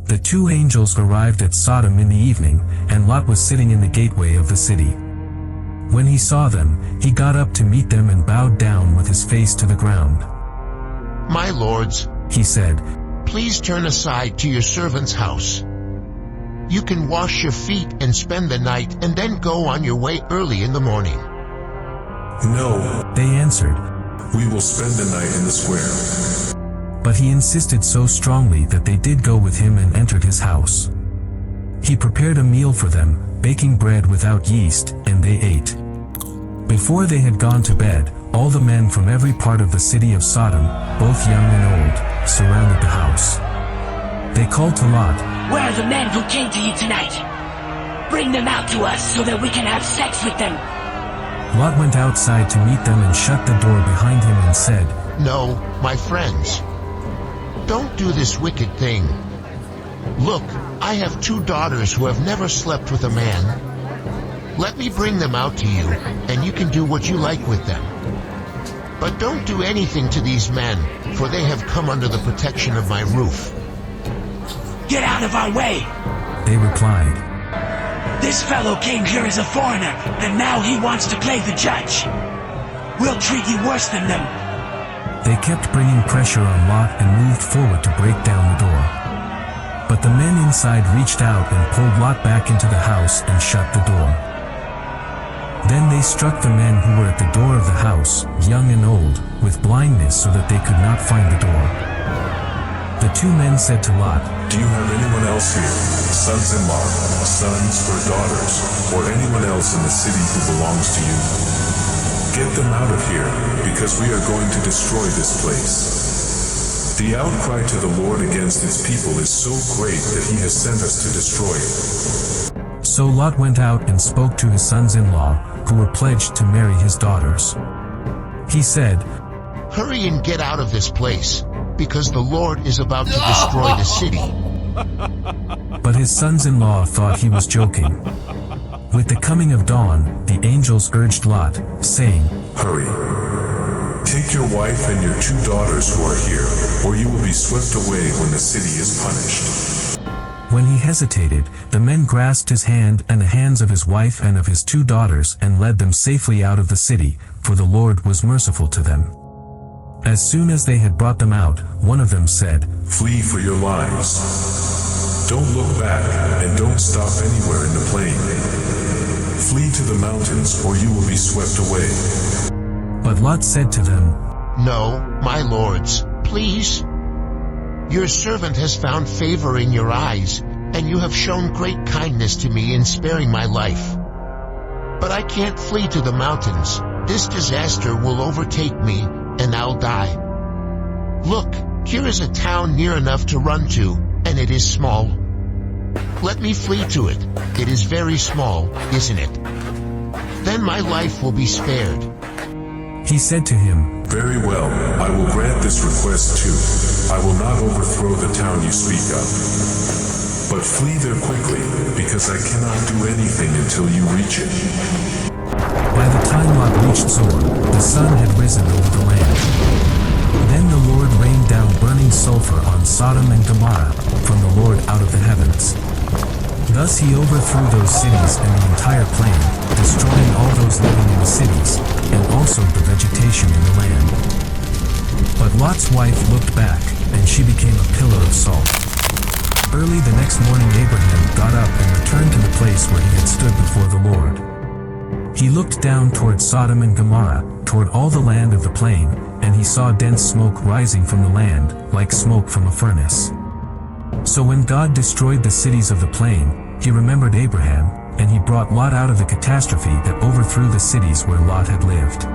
The two angels arrived at Sodom in the evening, and Lot was sitting in the gateway of the city. When he saw them, he got up to meet them and bowed down with his face to the ground. "My lords," he said, "please turn aside to your servant's house. You can wash your feet and spend the night and then go on your way early in the morning." "No," they answered. "we will spend the night in the square." But he insisted so strongly that they did go with him and entered his house. He prepared a meal for them, baking bread without yeast, and they ate. Before they had gone to bed, all the men from every part of the city of Sodom, both young and old, surrounded the house. They called to Lot, "Where are the men who came to you tonight? Bring them out to us so that we can have sex with them." Lot went outside to meet them and shut the door behind him and said, "No, my friends. Don't do this wicked thing. Look, I have 2 daughters who have never slept with a man. Let me bring them out to you, and you can do what you like with them. But don't do anything to these men, for they have come under the protection of my roof." "Get out of our way!" they replied. "This fellow came here as a foreigner, and now he wants to play the judge. We'll treat you worse than them." They kept bringing pressure on Lot and moved forward to break down the door. But the men inside reached out and pulled Lot back into the house and shut the door. Then they struck the men who were at the door of the house, young and old, with blindness so that they could not find the door. The 2 men said to Lot, "Do you have anyone else here, sons-in-law, sons or daughters, or anyone else in the city who belongs to you? Get them out of here, because we are going to destroy this place. The outcry to the Lord against his people is so great that he has sent us to destroy it." So Lot went out and spoke to his sons-in-law, who were pledged to marry his daughters. He said, "Hurry and get out of this place, because the Lord is about to destroy the city." But his sons-in-law thought he was joking. With the coming of dawn, the angels urged Lot, saying, "Hurry. Take your wife and your 2 daughters who are here, or you will be swept away when the city is punished." When he hesitated, the men grasped his hand and the hands of his wife and of his 2 daughters and led them safely out of the city, for the Lord was merciful to them. As soon as they had brought them out, one of them said, "Flee for your lives. Don't look back, and don't stop anywhere in the plain. Flee to the mountains, or you will be swept away." But Lot said to them, "No, my lords, please. Your servant has found favor in your eyes, and you have shown great kindness to me in sparing my life. But I can't flee to the mountains. This disaster will overtake me, and I'll die. Look, here is a town near enough to run to, and it is small. Let me flee to it. It is very small, isn't it? Then my life will be spared." He said to him, "Very well, I will grant this request too. I will not overthrow the town you speak of. But flee there quickly, because I cannot do anything until you reach it." By the time Lot reached Zoar, the sun had risen over the land. Then the Lord rained down burning sulfur on Sodom and Gomorrah from the Lord out of the heavens. Thus he overthrew those cities and the entire plain, destroying all those living in the cities, and also the vegetation in the land. But Lot's wife looked back, and she became a pillar of salt. Early the next morning Abraham got up and returned to the place where he had stood before the Lord. He looked down toward Sodom and Gomorrah, toward all the land of the plain, and he saw dense smoke rising from the land, like smoke from a furnace. So when God destroyed the cities of the plain, he remembered Abraham, and he brought Lot out of the catastrophe that overthrew the cities where Lot had lived.